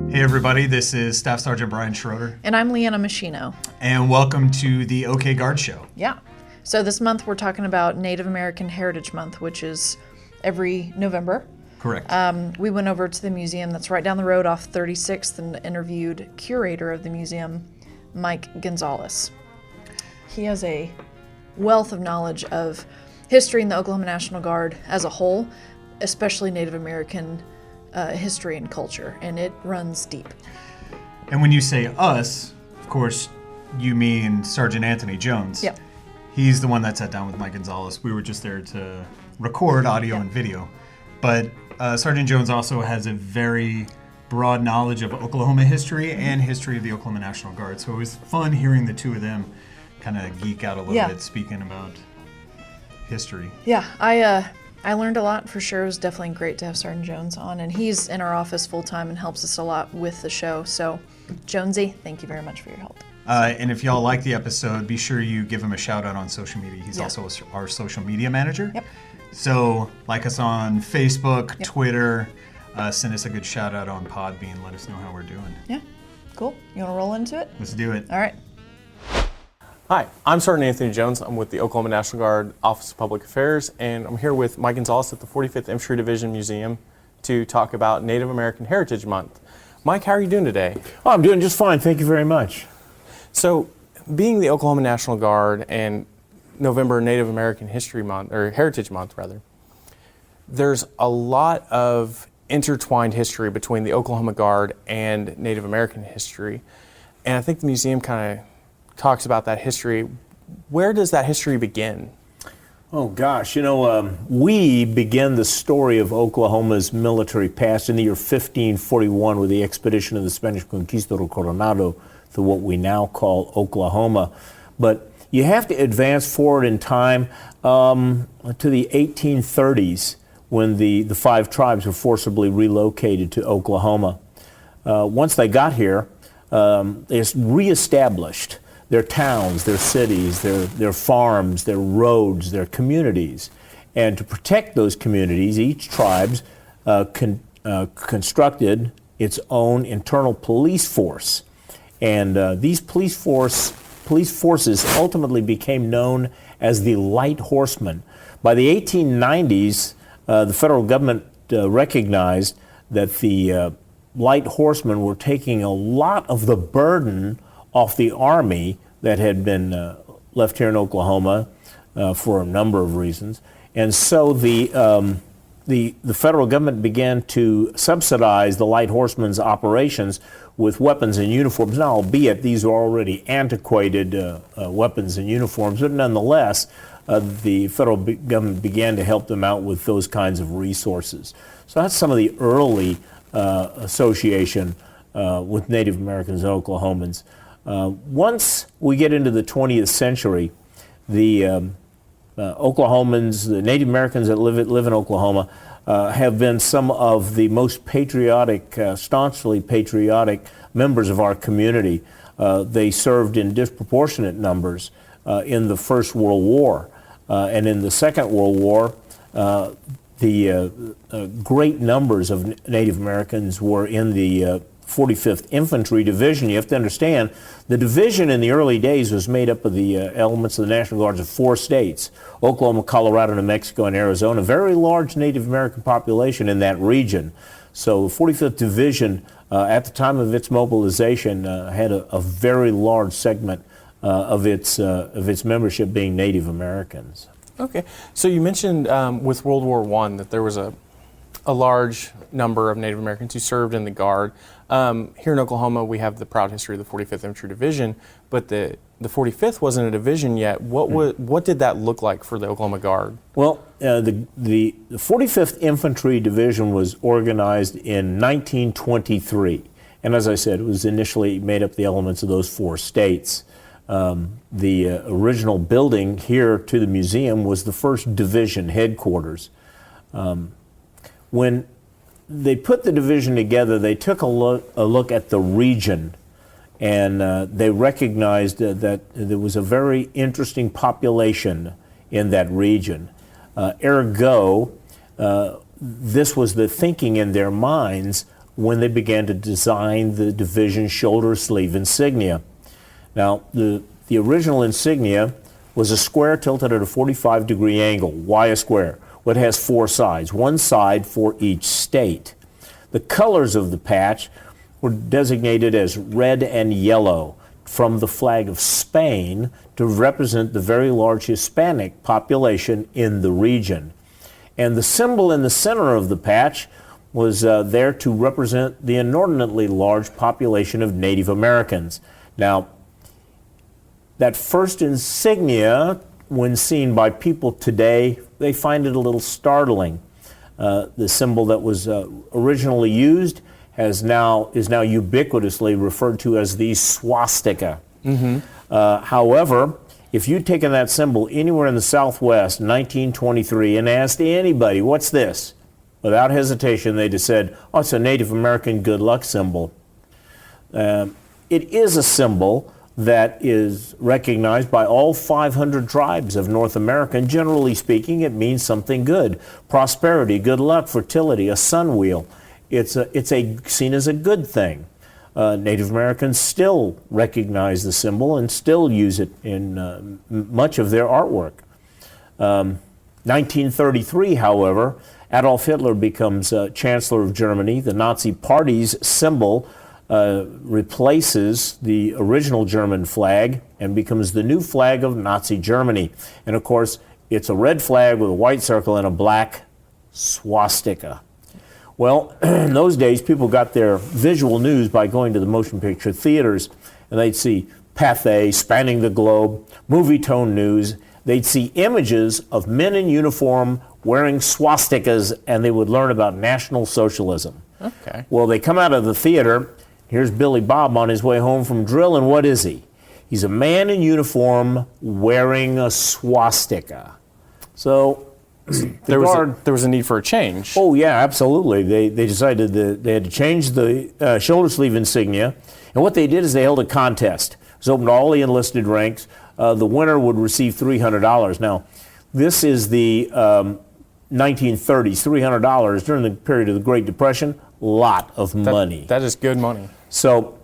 Hey everybody, this is Staff Sergeant Brian Schroeder. And I'm Leanna Maschino. And welcome to the OK Guard Show. Yeah. So this month we're talking about Native American Heritage Month, which is every November. Correct. We went over to the museum that's right down the road off 36th and interviewed curator of the museum, Mike Gonzales. He has a wealth of knowledge of history in the Oklahoma National Guard as a whole, especially Native American history and culture, and it runs deep. And when you say us, of course, you mean Sergeant Anthony Jones. Yep. He's the one that sat down with Mike Gonzales. We were just there to record audio and video. But Sergeant Jones also has a very broad knowledge of Oklahoma history and history of the Oklahoma National Guard. So it was fun hearing the two of them kind of geek out a little bit speaking about history. Yeah, I learned a lot for sure. It was definitely great to have Sergeant Jones on, and he's in our office full time and helps us a lot with the show. So, Jonesy, thank you very much for your help. And if y'all like the episode, be sure you give him a shout out on social media. He's also our social media manager. Yep. So, like us on Facebook, Twitter, send us a good shout out on Podbean. Let us know how we're doing. Yeah, cool. You want to roll into it? Let's do it. All right. Hi, I'm Sergeant Anthony Jones. I'm with the Oklahoma National Guard Office of Public Affairs, and I'm here with Mike Gonzales at the 45th Infantry Division Museum to talk about Native American Heritage Month. Mike, how are you doing today? Oh, I'm doing just fine. Thank you very much. So, being the Oklahoma National Guard and November Native American History Month, or Heritage Month rather, there's a lot of intertwined history between the Oklahoma Guard and Native American history, and I think the museum kind of talks about that history. Where does that history begin? Oh gosh, we begin the story of Oklahoma's military past in the year 1541 with the expedition of the Spanish Conquistador Coronado to what we now call Oklahoma. But you have to advance forward in time to the 1830s when the five tribes were forcibly relocated to Oklahoma. Once they got here, they reestablished their towns, their cities, their farms, their roads, their communities. And to protect those communities, each tribe constructed its own internal police force. And these police forces ultimately became known as the Light Horsemen. By the 1890s, the federal government recognized that the Light Horsemen were taking a lot of the burden off the Army that had been left here in Oklahoma for a number of reasons. And so the federal government began to subsidize the Light Horsemen's operations with weapons and uniforms. Now, albeit these are already antiquated weapons and uniforms, but nonetheless, the federal government began to help them out with those kinds of resources. So that's some of the early association with Native Americans and Oklahomans. Once we get into the 20th century, the Oklahomans, the Native Americans that live in Oklahoma, have been some of the most patriotic, staunchly patriotic members of our community. They served in disproportionate numbers in the First World War. And in the Second World War, the great numbers of Native Americans were in the 45th Infantry Division. You have to understand, the division in the early days was made up of the elements of the National Guards of 4 states, Oklahoma, Colorado, New Mexico, and Arizona. Very large Native American population in that region. So the 45th Division, at the time of its mobilization, had a very large segment of its membership being Native Americans. Okay, so you mentioned with World War I that there was a large number of Native Americans who served in the Guard. Here in Oklahoma, we have the proud history of the 45th Infantry Division, but the 45th wasn't a division yet. What did that look like for the Oklahoma Guard? Well, the 45th Infantry Division was organized in 1923, and as I said, it was initially made up of the elements of those 4 states. The original building here to the museum was the 1st Division headquarters. When they put the division together, they took a look at the region, and they recognized that there was a very interesting population in that region. Ergo, this was the thinking in their minds when they began to design the division shoulder sleeve insignia. Now, the original insignia was a square tilted at a 45-degree angle. Why a square? Well, it has 4 sides, one side for each state. The colors of the patch were designated as red and yellow from the flag of Spain to represent the very large Hispanic population in the region. And the symbol in the center of the patch was there to represent the inordinately large population of Native Americans. Now, that first insignia, when seen by people today, they find it a little startling. The symbol that was originally used is now ubiquitously referred to as the swastika. However, if you'd taken that symbol anywhere in the Southwest in 1923 and asked anybody, what's this? Without hesitation, they'd have said, oh, it's a Native American good luck symbol. It is a symbol that is recognized by all 500 tribes of North America, and generally speaking, it means something good. Prosperity, good luck, fertility, a sun wheel. It's seen as a good thing. Native Americans still recognize the symbol and still use it in much of their artwork. 1933, however, Adolf Hitler becomes Chancellor of Germany. The Nazi Party's symbol replaces the original German flag and becomes the new flag of Nazi Germany. And of course, it's a red flag with a white circle and a black swastika. Well, in those days, people got their visual news by going to the motion picture theaters, and they'd see Pathé, Spanning the Globe, Movie Tone News. They'd see images of men in uniform wearing swastikas, and they would learn about National Socialism. Okay. Well, they come out of the theater. Here's Billy Bob on his way home from drill, and what is he? He's a man in uniform wearing a swastika. So there was a need for a change. Oh, yeah, absolutely. They decided that they had to change the shoulder sleeve insignia. And what they did is they held a contest. It was open to all the enlisted ranks. The winner would receive $300. Now, this is the 1930s, $300 during the period of the Great Depression. Lot of money. That is good money. So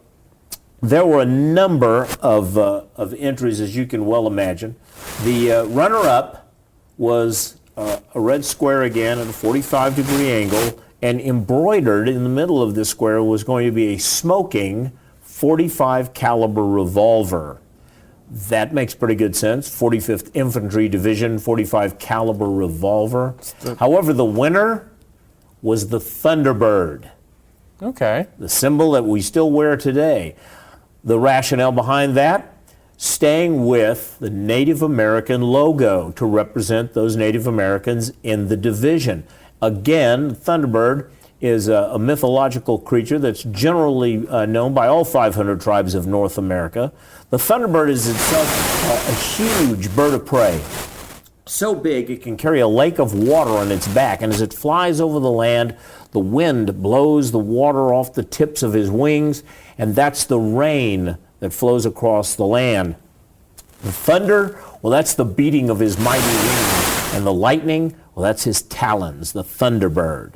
there were a number of entries, as you can well imagine. The runner-up was a red square again at a 45-degree angle, and embroidered in the middle of this square was going to be a smoking 45 caliber revolver. That makes pretty good sense. 45th Infantry Division 45 caliber revolver. However, the winner was the Thunderbird. Okay. The symbol that we still wear today. The rationale behind that, staying with the Native American logo to represent those Native Americans in the division. Again, Thunderbird is a mythological creature that's generally known by all 500 tribes of North America. The Thunderbird is itself a huge bird of prey. So big it can carry a lake of water on its back, and as it flies over the land, the wind blows the water off the tips of his wings, and that's the rain that flows across the land. The thunder, well, that's the beating of his mighty wings, and the lightning, well, that's his talons, the Thunderbird.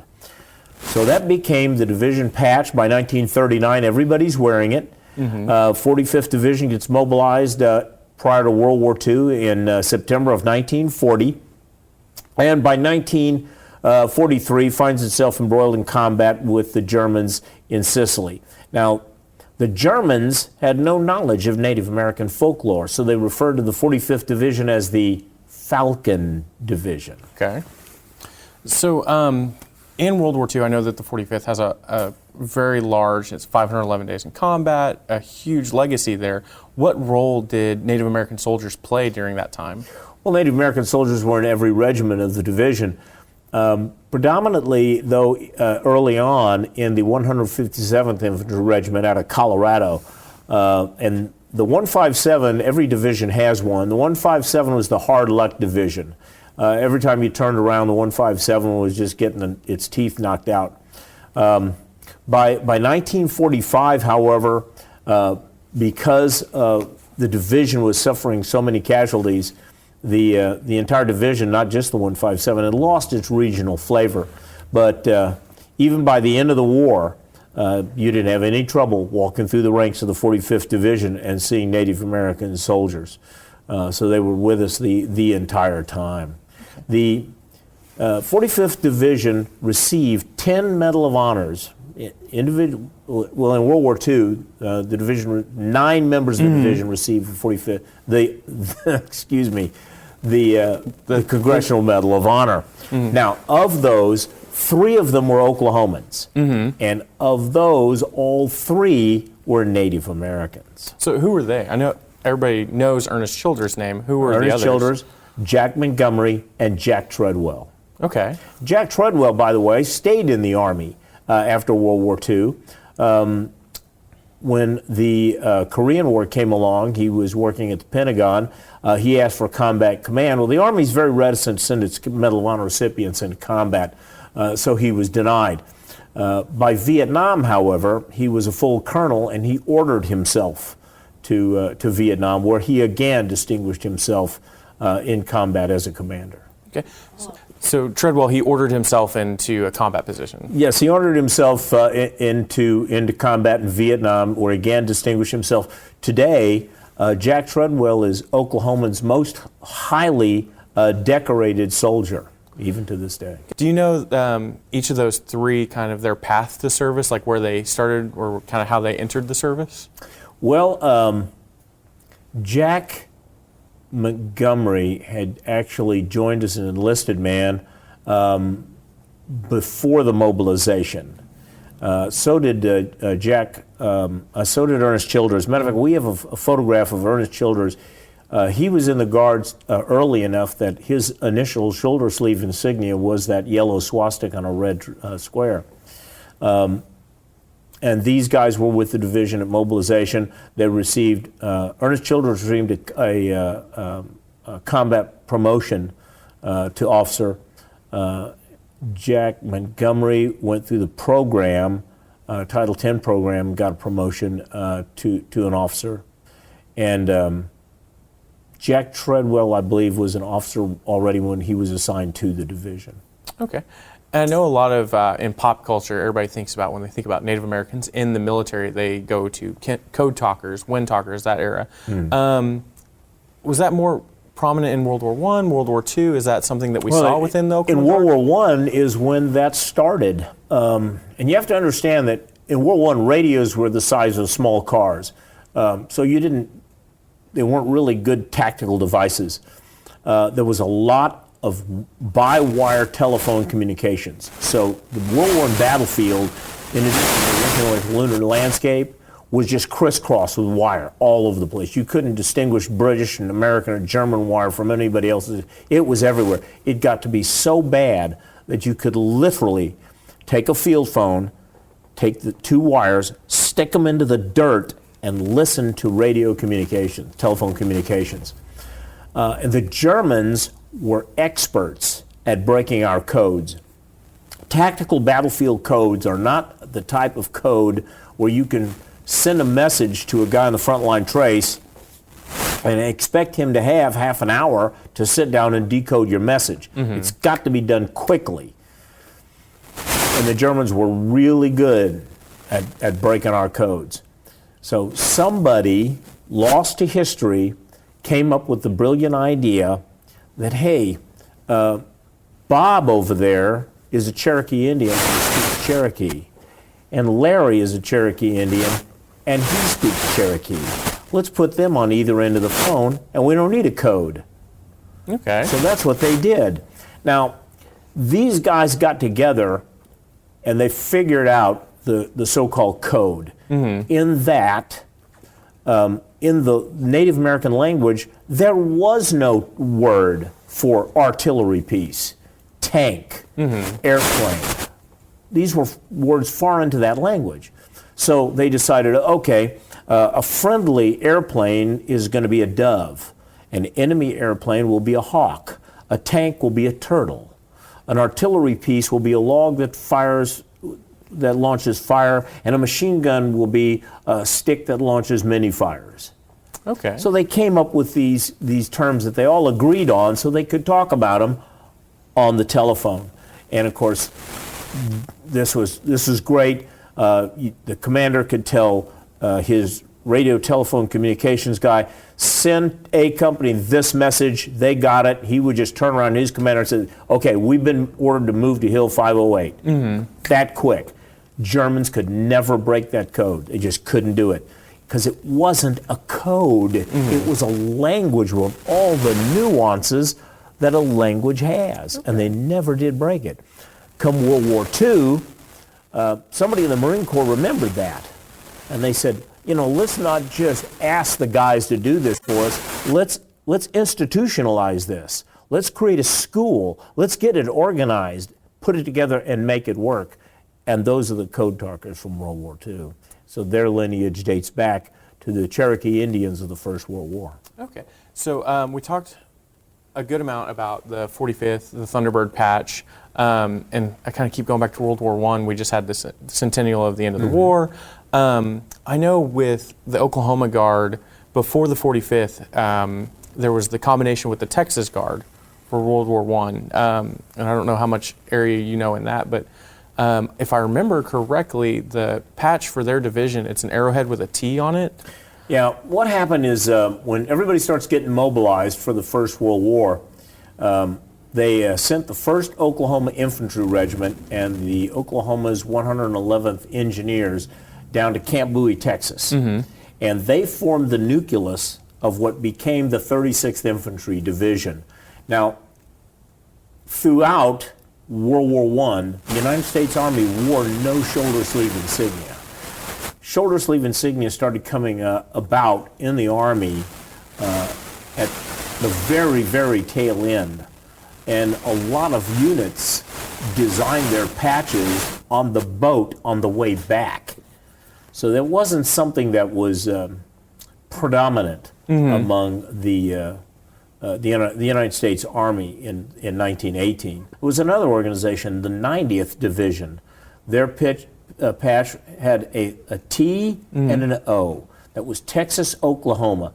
So that became the division patch. By 1939, everybody's wearing it. 45th Division gets mobilized prior to World War II in September of 1940. And by 1943, finds itself embroiled in combat with the Germans in Sicily. Now, the Germans had no knowledge of Native American folklore, so they referred to the 45th Division as the Falcon Division. Okay. So in World War II, I know that the 45th has a very large, it's 511 days in combat, a huge legacy there. What role did Native American soldiers play during that time? Well, Native American soldiers were in every regiment of the division. Predominantly, though, early on in the 157th Infantry Regiment out of Colorado. And the 157, every division has one. The 157 was the hard luck division. Every time you turned around, the 157 was just getting its teeth knocked out. By 1945, however, because the division was suffering so many casualties, the entire division, not just the 157, had lost its regional flavor. But even by the end of the war, you didn't have any trouble walking through the ranks of the 45th Division and seeing Native American soldiers. So they were with us the entire time. The 45th Division received 10 Medal of Honors. In World War II, the division, 9 members of the division received the 45th. The Congressional Medal of Honor. Now, of those, 3 of them were Oklahomans, and of those, all 3 were Native Americans. So who were they? I know everybody knows Ernest Childers' name. Who were the others? Ernest Childers, Jack Montgomery, and Jack Treadwell. Okay. Jack Treadwell, by the way, stayed in the Army after World War II. When the Korean War came along, he was working at the Pentagon. He asked for combat command. Well, the Army's very reticent to send its Medal of Honor recipients into combat, so he was denied. By Vietnam, however, he was a full colonel, and he ordered himself to Vietnam, where he again distinguished himself in combat as a commander. Okay. So Treadwell, he ordered himself into a combat position. Yes, he ordered himself into combat in Vietnam, where he again distinguished himself. Today, Jack Treadwell is Oklahoma's most highly decorated soldier, even to this day. Do you know each of those 3 kind of their path to service, like where they started or kind of how they entered the service? Well, Jack Montgomery had actually joined as an enlisted man before the mobilization. So did Ernest Childers. Matter of fact, we have a photograph of Ernest Childers. He was in the Guards early enough that his initial shoulder sleeve insignia was that yellow swastika on a red square. And these guys were with the division at mobilization. They received, Ernest Childers received a combat promotion to officer. Jack Montgomery went through the program, Title X program, got a promotion to an officer. And Jack Treadwell, I believe, was an officer already when he was assigned to the division. Okay. And I know a lot of, in pop culture, everybody thinks about, when they think about Native Americans in the military, they go to code talkers, wind talkers, that era. Was that more prominent in World War I, World War II? Is that something that we saw within the Oklahoma Guard? In World War I is when that started. And you have to understand that in World War I, radios were the size of small cars. So they weren't really good tactical devices. There was a lot of by-wire telephone communications. So the World War I battlefield, in addition to the lunar landscape, was just crisscrossed with wire all over the place. You couldn't distinguish British and American or German wire from anybody else's. It was everywhere. It got to be so bad that you could literally take a field phone, take the 2 wires, stick them into the dirt, and listen to radio communications, telephone communications. And the Germans were experts at breaking our codes. Tactical battlefield codes are not the type of code where you can send a message to a guy on the front line trace and expect him to have half an hour to sit down and decode your message. It's got to be done quickly. And the Germans were really good at breaking our codes. So somebody, lost to history, came up with the brilliant idea that, hey, Bob over there is a Cherokee Indian who speaks Cherokee, and Larry is a Cherokee Indian, and he speaks Cherokee. Let's put them on either end of the phone, and we don't need a code. Okay. So that's what they did. Now, these guys got together, and they figured out the so-called code. In that, in the Native American language, there was no word for artillery piece, tank, airplane. These were words far into that language. So they decided, okay, a friendly airplane is going to be a dove. An enemy airplane will be a hawk. A tank will be a turtle. An artillery piece will be a log that launches fire, and a machine gun will be a stick that launches many fires. Okay. So they came up with these terms that they all agreed on so they could talk about them on the telephone. And of course, this was great. The commander could tell his radio telephone communications guy, send A company this message, they got it. He would just turn around to his commander and say, okay, we've been ordered to move to Hill 508. That quick. Germans could never break that code. They just couldn't do it. Because it wasn't a code. It was a language with all the nuances that a language has. And they never did break it. Come World War II, somebody in the Marine Corps remembered that. And they said, let's not just ask the guys to do this for us. Let's institutionalize this. Let's create a school. Let's get it organized, put it together, and make it work. And those are the code talkers from World War II. So their lineage dates back to the Cherokee Indians of the First World War. Okay. So we talked a good amount about the 45th, the Thunderbird patch, and I kind of keep going back to World War I. We just had this centennial of the end of the war. I know with the Oklahoma Guard, before the 45th, there was the combination with the Texas Guard for World War I. And I don't know how much area you know in that, but if I remember correctly, the patch for their division, it's an arrowhead with a T on it. Yeah, what happened is when everybody starts getting mobilized for the First World War, they sent the 1st Oklahoma Infantry Regiment and the Oklahoma's 111th Engineers down to Camp Bowie, Texas. And they formed the nucleus of what became the 36th Infantry Division. Now, throughout World War I, the United States Army wore no shoulder sleeve insignia. Shoulder sleeve insignia started coming about in the Army at the very, very tail end. And a lot of units designed their patches on the boat on the way back. So there wasn't something that was predominant among the United States Army in 1918. It was another organization, the 90th Division. Their patch had a T and an O. That was Texas, Oklahoma.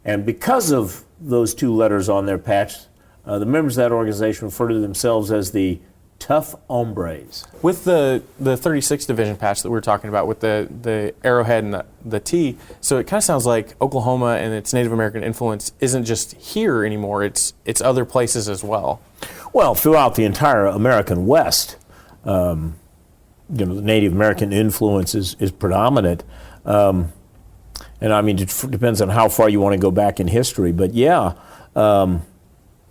And because of those two letters on their patch, the members of that organization refer to themselves as the Tough Hombres. With the 36th Division patch that we were talking about, with the arrowhead and the T, so it kind of sounds like Oklahoma and its Native American influence isn't just here anymore, it's other places as well. Well, throughout the entire American West, the Native American influence is predominant. And I mean, it depends on how far you want to go back in history, but yeah,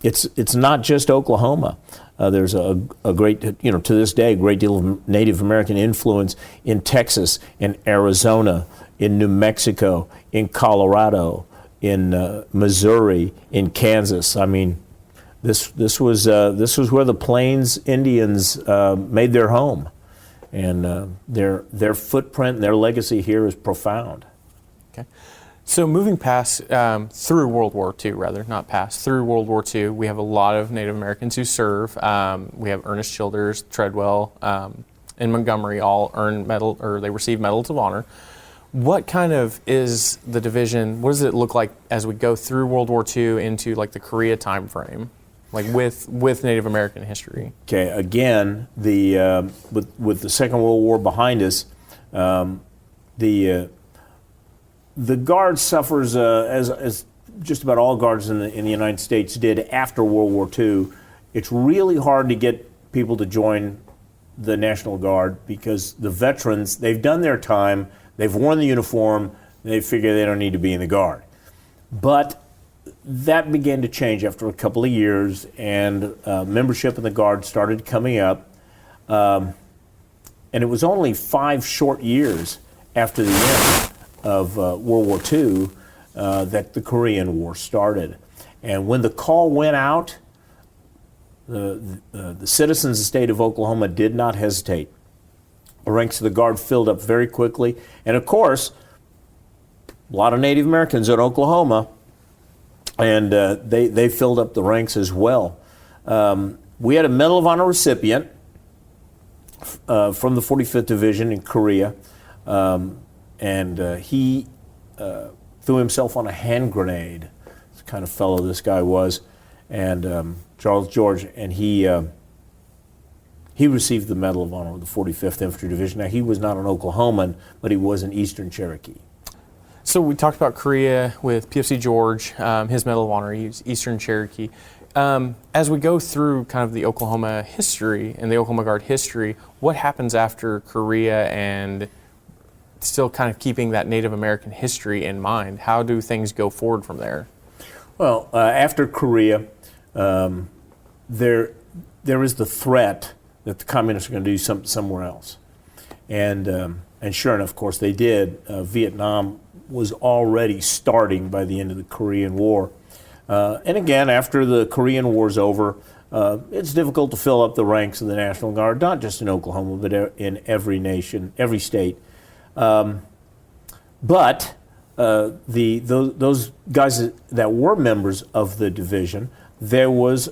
it's not just Oklahoma. There's a great, to this day, a great deal of Native American influence in Texas, in Arizona, in New Mexico, in Colorado, in Missouri, in Kansas. I mean, this was where the Plains Indians made their home, and their footprint and their legacy here is profound. Okay. So moving past, through World War II, through World War II, we have a lot of Native Americans who serve. We have Ernest Childers, Treadwell, and Montgomery all earned medal, or they received medals of honor. What kind of is the division, what does it look like as we go through World War II into like the Korea time frame, like with Native American history? Okay, again, with the Second World War behind us, the Guard suffers, as just about all Guards in the United States did after World War II. It's really hard to get people to join the National Guard because the veterans, they've done their time, they've worn the uniform, they figure they don't need to be in the Guard. But that began to change after a couple of years, and membership in the Guard started coming up. And it was only 5 short years after the end of World War II that the Korean War started. And when the call went out, the citizens of the state of Oklahoma did not hesitate. The ranks of the Guard filled up very quickly. And of course, a lot of Native Americans in Oklahoma, and they filled up the ranks as well. We had a Medal of Honor recipient from the 45th Division in Korea. And he threw himself on a hand grenade. It's the kind of fellow this guy was, and Charles George, and he received the Medal of Honor of the 45th Infantry Division. Now, he was not an Oklahoman, but he was an Eastern Cherokee. So we talked about Korea with PFC George, his Medal of Honor, he's Eastern Cherokee. As we go through kind of the Oklahoma history and the Oklahoma Guard history, what happens after Korea and still kind of keeping that Native American history in mind? How do things go forward from there? Well, after Korea, there is the threat that the communists are going to do something somewhere else. And sure enough, of course, they did. Vietnam was already starting by the end of the Korean War. And again, after the Korean War's over, it's difficult to fill up the ranks of the National Guard, not just in Oklahoma, but in every nation, every state. But those guys that were members of the division, there was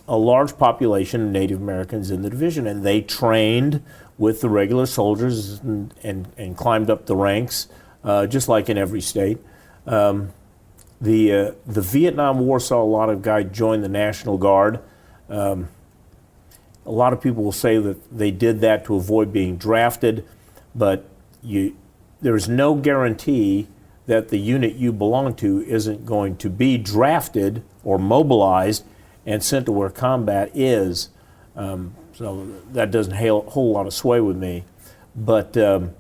a large population of Native Americans in the division, and they trained with the regular soldiers and climbed up the ranks, just like in every state. The Vietnam War saw a lot of guys join the National Guard. A lot of people will say that they did that to avoid being drafted, but there's no guarantee that the unit you belong to isn't going to be drafted or mobilized and sent to where combat is. So that doesn't hold a whole lot of sway with me. But the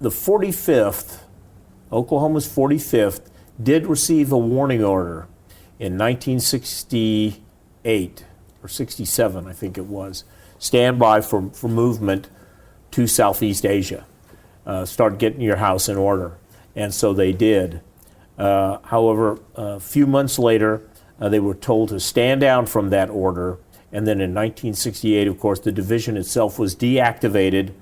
45th, Oklahoma's 45th, did receive a warning order in 1968 or 67, I think it was. Stand by for movement to Southeast Asia. Start getting your house in order. And so they did. However, a few months later, they were told to stand down from that order. And then in 1968, of course, the division itself was deactivated.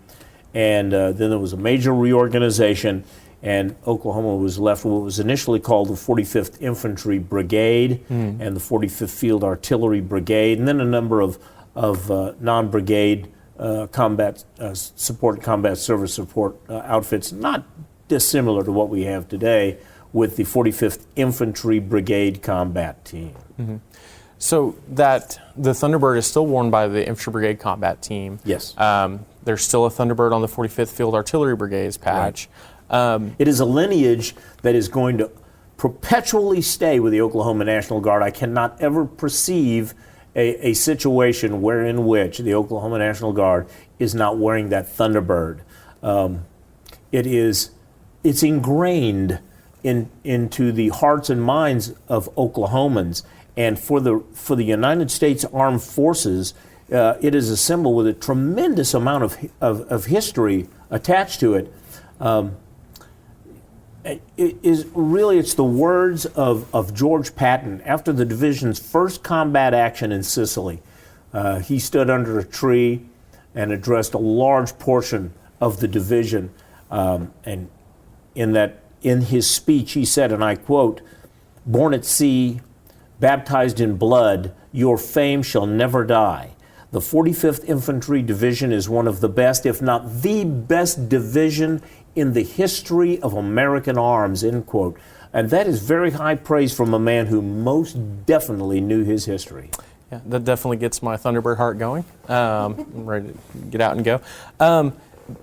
And then there was a major reorganization, and Oklahoma was left with what was initially called the 45th Infantry Brigade and the 45th Field Artillery Brigade, and then a number of non-brigade combat service support outfits, not dissimilar to what we have today with the 45th Infantry Brigade Combat Team. Mm-hmm. So that the Thunderbird is still worn by the Infantry Brigade Combat Team. Yes. There's still a Thunderbird on the 45th Field Artillery Brigade's patch. Right. It is a lineage that is going to perpetually stay with the Oklahoma National Guard. I cannot ever perceive a situation wherein which the Oklahoma National Guard is not wearing that Thunderbird. It's ingrained into the hearts and minds of Oklahomans. And for the United States Armed Forces, it is a symbol with a tremendous amount of history attached to it. It's the words of George Patton after the division's first combat action in Sicily. He stood under a tree and addressed a large portion of the division. And in his speech, he said, and I quote, "Born at sea, baptized in blood, your fame shall never die. The 45th Infantry Division is one of the best, if not the best division in the history of American arms," end quote. And that is very high praise from a man who most definitely knew his history. Yeah, that definitely gets my Thunderbird heart going. I'm ready to get out and go.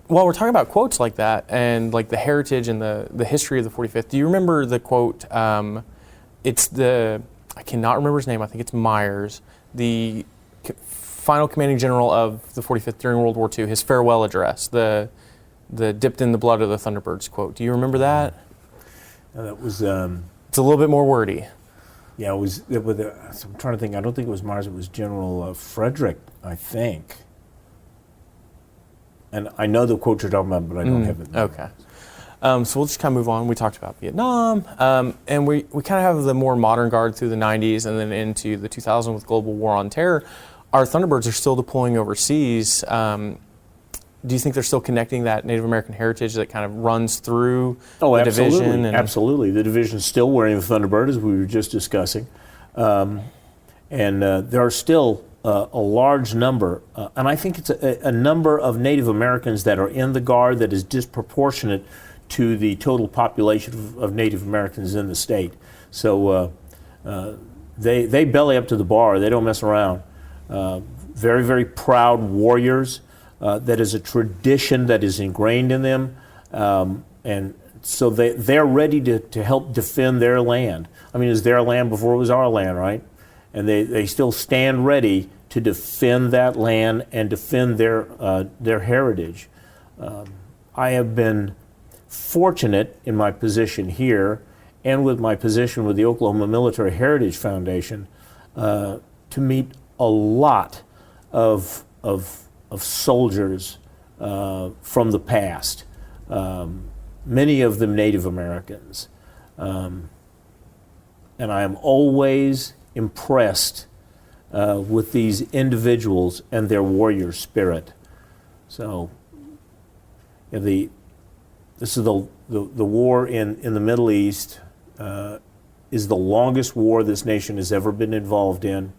While we're talking about quotes like that and like the heritage and the history of the 45th, do you remember the quote, I cannot remember his name, I think it's Myers, the final commanding general of the 45th during World War II, his farewell address, the dipped in the blood of the Thunderbirds quote. Do you remember that? That was... it's a little bit more wordy. Yeah, I'm trying to think. I don't think it was Myers. It was General Frederick, I think. And I know the quote you're talking about, but I don't have it. Okay. So we'll just kind of move on. We talked about Vietnam, and we kind of have the more modern guard through the 90s and then into the 2000s with global war on terror. Our Thunderbirds are still deploying overseas. Do you think they're still connecting that Native American heritage that kind of runs through the division? Absolutely. The division is still wearing the Thunderbird, as we were just discussing. And there are still a large number, and I think it's a number of Native Americans that are in the Guard that is disproportionate to the total population of Native Americans in the state. So they belly up to the bar. They don't mess around. Very, very proud warriors. That is a tradition that is ingrained in them. And so they're ready to help defend their land. I mean, it was their land before it was our land, right? And they still stand ready to defend that land and defend their heritage. I have been fortunate in my position here and with my position with the Oklahoma Military Heritage Foundation to meet a lot of soldiers from the past, many of them Native Americans. And I am always impressed with these individuals and their warrior spirit. So, this is the war in the Middle East is the longest war this nation has ever been involved in.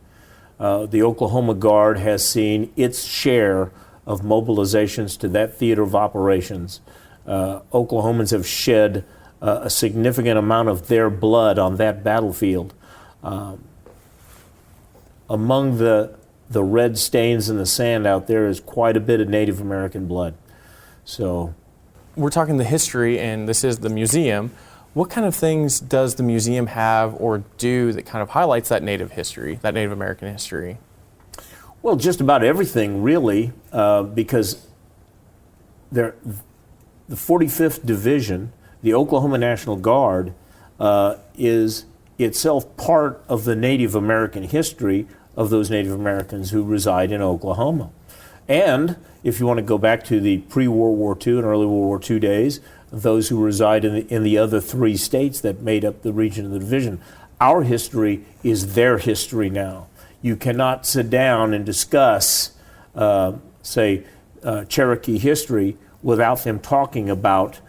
The Oklahoma Guard has seen its share of mobilizations to that theater of operations. Oklahomans have shed a significant amount of their blood on that battlefield. Among the red stains in the sand out there is quite a bit of Native American blood. So, we're talking the history, and this is the museum. What kind of things does the museum have or do that kind of highlights that Native history, that Native American history? Well, just about everything, really, because the 45th Division, the Oklahoma National Guard, is itself part of the Native American history of those Native Americans who reside in Oklahoma. And if you want to go back to the pre-World War II and early World War II days, those who reside in the other 3 states that made up the region of the division, our history is their history now. You cannot sit down and discuss, Cherokee history without them talking about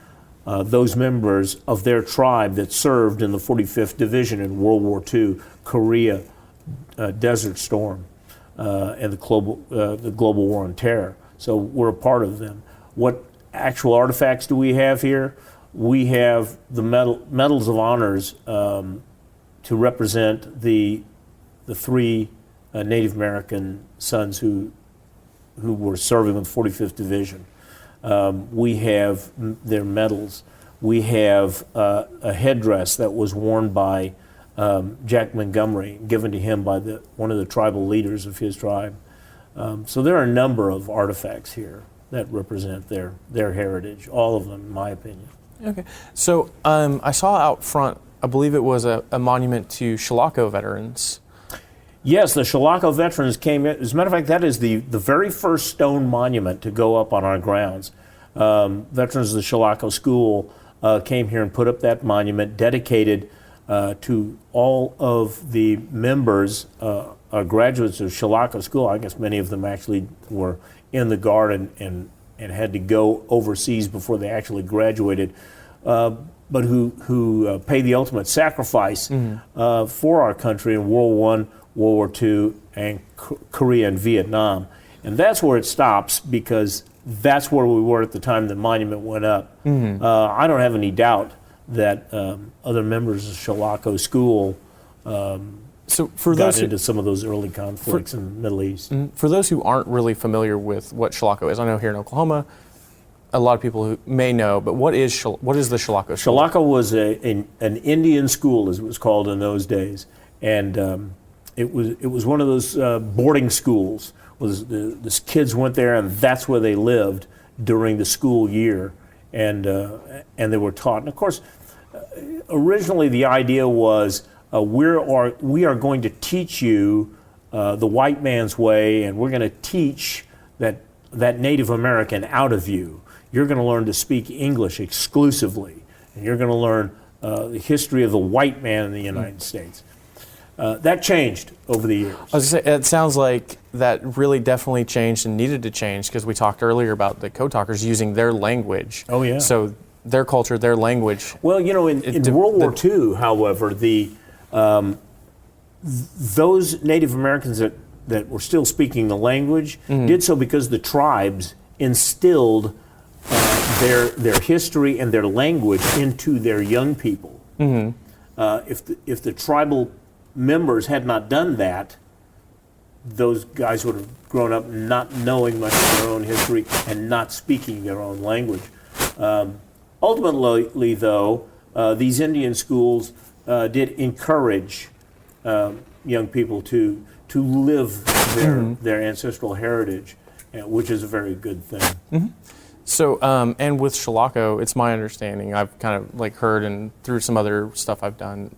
those members of their tribe that served in the 45th Division in World War II, Korea, Desert Storm, and the global war on terror. So we're a part of them. What actual artifacts do we have here? We have the medals of honors to represent the 3 Native American sons who were serving with the 45th Division. We have their medals. We have a headdress that was worn by Jack Montgomery, given to him by one of the tribal leaders of his tribe. So there are a number of artifacts here that represent their heritage, all of them, in my opinion. Okay. So I saw out front, I believe it was a monument to Chilocco veterans. Yes, the Chilocco veterans came in. As a matter of fact, that is the very first stone monument to go up on our grounds. Veterans of the Chilocco School came here and put up that monument dedicated to all of the members, graduates of Chilocco School. I guess many of them actually were in the Guard and had to go overseas before they actually graduated, but who paid the ultimate sacrifice for our country in World I, World War II, and Korea and Vietnam. And that's where it stops, because that's where we were at the time the monument went up. I don't have any doubt that other members of Chilocco School So for got those into some of those early conflicts in the Middle East. For those who aren't really familiar with what Chilocco is, I know here in Oklahoma, a lot of people who may know, but what is the Chilocco School? Chilocco was an Indian school, as it was called in those days, and it was one of those boarding schools. The kids went there, and that's where they lived during the school year, and they were taught. And of course, originally the idea was we are going to teach you the white man's way, and we're going to teach that Native American out of you. You're going to learn to speak English exclusively, and you're going to learn the history of the white man in the United States. That changed over the years. I was going to say, it sounds like that really definitely changed and needed to change, because we talked earlier about the code talkers using their language. Oh, yeah. So their culture, their language. Well, you know, in World War II, however, those Native Americans that were still speaking the language did so because the tribes instilled their history and their language into their young people. If the tribal members had not done that, those guys would have grown up not knowing much of their own history and not speaking their own language. Ultimately, though, these Indian schools did encourage young people to live their ancestral heritage, which is a very good thing. So, and with Chilocco, it's my understanding, I've kind of like heard and through some other stuff I've done,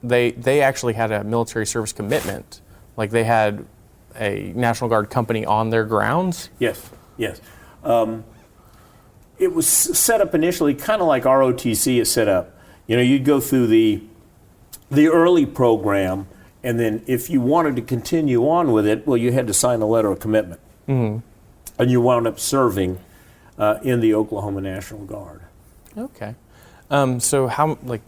they actually had a military service commitment. Like they had a National Guard company on their grounds? Yes. It was set up initially kind of like ROTC is set up. You know, you'd go through the early program, and then if you wanted to continue on with it, well, you had to sign a letter of commitment. And you wound up serving in the Oklahoma National Guard. Okay. So how, like,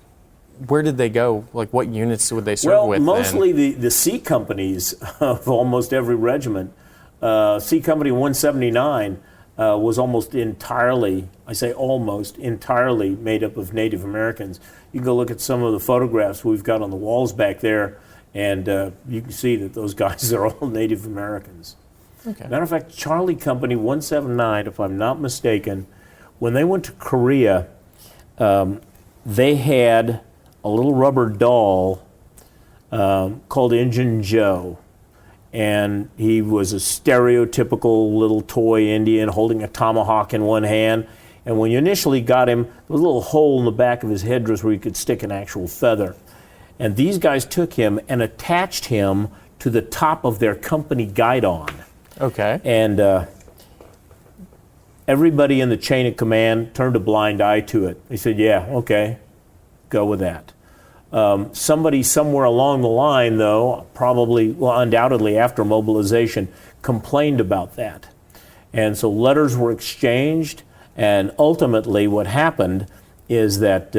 where did they go? Like, what units would they serve with? Well, mostly the C companies of almost every regiment. C Company 179 was almost entirely, I say almost entirely, made up of Native Americans. You can go look at some of the photographs we've got on the walls back there, and you can see that those guys are all Native Americans. Okay. Matter of fact, Charlie Company 179, if I'm not mistaken, when they went to Korea, they had a little rubber doll called Injun Joe. And he was a stereotypical little toy Indian holding a tomahawk in one hand. And when you initially got him, there was a little hole in the back of his headdress where you could stick an actual feather. And these guys took him and attached him to the top of their company guidon. Okay. And everybody in the chain of command turned a blind eye to it. They said, yeah, okay, go with that. Somebody somewhere along the line, though, probably, well, undoubtedly after mobilization, complained about that. And so letters were exchanged, and ultimately what happened is that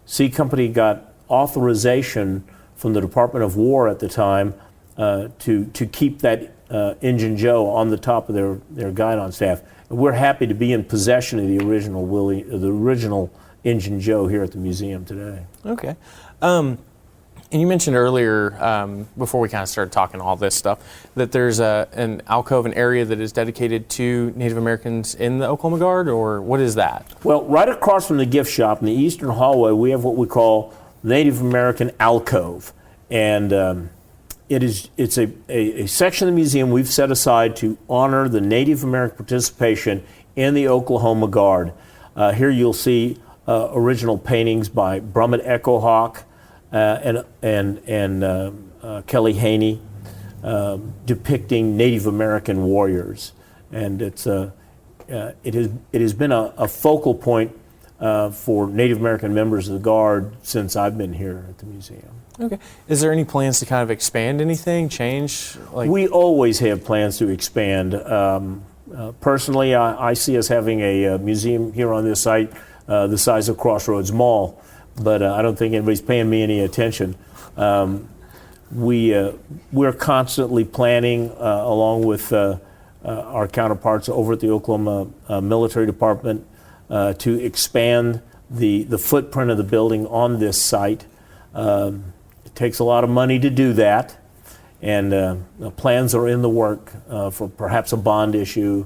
C Company got authorization from the Department of War at the time to keep that Injun Joe on the top of their guidon staff. And we're happy to be in possession of the original Injun Joe here at the museum today. Okay. And you mentioned earlier, before we kind of started talking all this stuff, that there's an alcove, an area that is dedicated to Native Americans in the Oklahoma Guard, or what is that? Well, right across from the gift shop in the eastern hallway, we have what we call Native American alcove. And it's a section of the museum we've set aside to honor the Native American participation in the Oklahoma Guard. Here you'll see original paintings by Brummett Echohawk and Kelly Haney depicting Native American warriors, and it has been a focal point for Native American members of the Guard since I've been here at the museum. Okay. Is there any plans to kind of expand anything, change? We always have plans to expand. Personally, I see us having a museum here on this site the size of Crossroads Mall, but I don't think anybody's paying me any attention. We're constantly planning, along with our counterparts over at the Oklahoma Military Department, to expand the footprint of the building on this site. It takes a lot of money to do that, and the plans are in the work for perhaps a bond issue.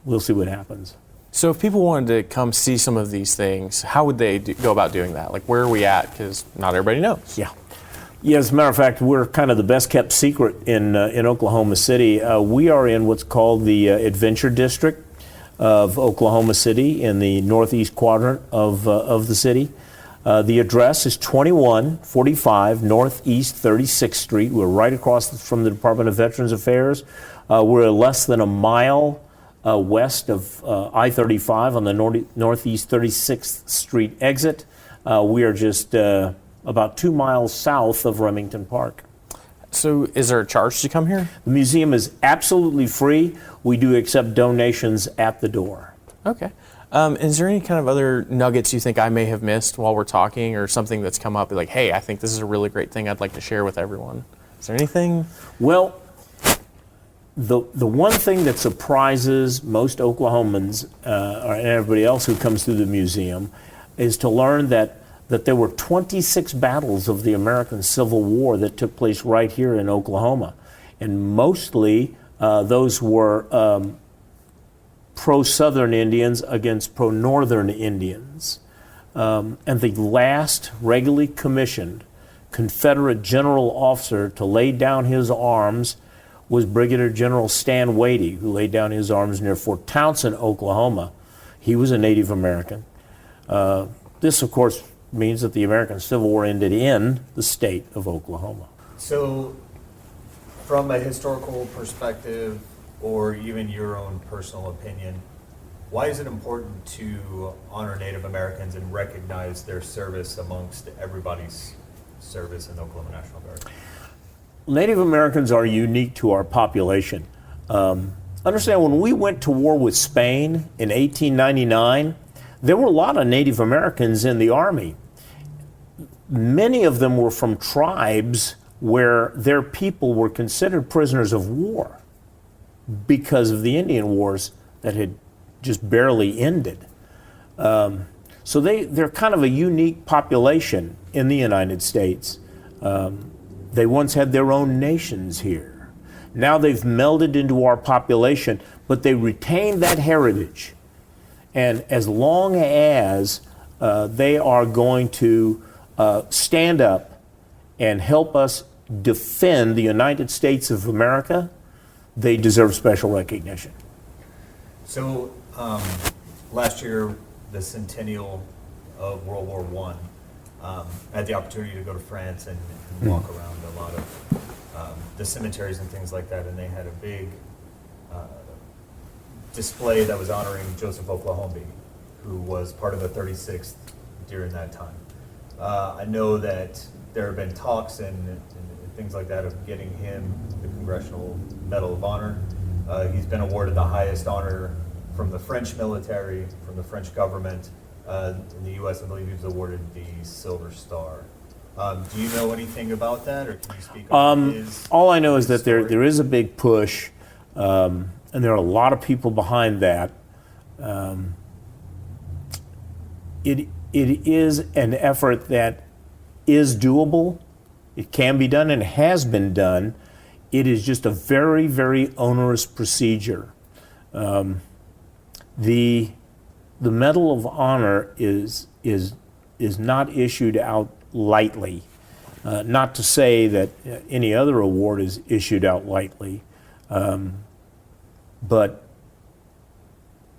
We'll see what happens. So if people wanted to come see some of these things, how would they go about doing that? Like, where are we at? Because not everybody knows. Yeah, as a matter of fact, we're kind of the best kept secret in Oklahoma City. We are in what's called the Adventure District of Oklahoma City in the northeast quadrant of the city. The address is 2145 Northeast 36th Street. We're right across from the Department of Veterans Affairs. We're less than a mile west of I-35 on the Northeast 36th Street exit. We are just about 2 miles south of Remington Park. So is there a charge to come here? The museum is absolutely free. We do accept donations at the door. Okay. Is there any kind of other nuggets you think I may have missed while we're talking, or something that's come up like, hey, I think this is a really great thing I'd like to share with everyone? Is there anything? Well, the one thing that surprises most Oklahomans or everybody else who comes through the museum is to learn that there were 26 battles of the American Civil War that took place right here in Oklahoma. And mostly those were pro-Southern Indians against pro-Northern Indians. And the last regularly commissioned Confederate general officer to lay down his arms was Brigadier General Stan Wadey, who laid down his arms near Fort Townsend, Oklahoma. He was a Native American. This, of course, means that the American Civil War ended in the state of Oklahoma. So, from a historical perspective, or even your own personal opinion, why is it important to honor Native Americans and recognize their service amongst everybody's service in the Oklahoma National Guard? Native Americans are unique to our population. Understand, when we went to war with Spain in 1899, there were a lot of Native Americans in the Army. Many of them were from tribes where their people were considered prisoners of war because of the Indian Wars that had just barely ended. So they're kind of a unique population in the United States. They once had their own nations here. Now they've melded into our population, but they retain that heritage. And as long as they are going to stand up and help us defend the United States of America, they deserve special recognition. So, last year, the centennial of World War I, I had the opportunity to go to France and walk around a lot of the cemeteries and things like that, and they had a big display that was honoring Joseph Oklahoma, who was part of the 36th during that time. I know that there have been talks and things like that of getting him the Congressional Medal of Honor. He's been awarded the highest honor from the French military, from the French government. In the U.S., I believe he was awarded the Silver Star. Do you know anything about that, or can you speak on his all I know is that story? there is a big push, and there are a lot of people behind that. It is an effort that is doable. It can be done and has been done. It is just a very, very onerous procedure. The Medal of Honor is not issued out lightly. Not to say that any other award is issued out lightly, but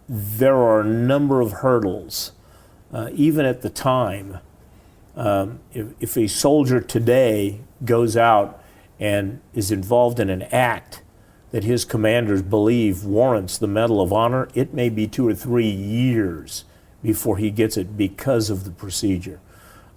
there are a number of hurdles. Even at the time, if a soldier today goes out and is involved in an act that his commanders believe warrants the Medal of Honor, it may be 2 or 3 years before he gets it because of the procedure.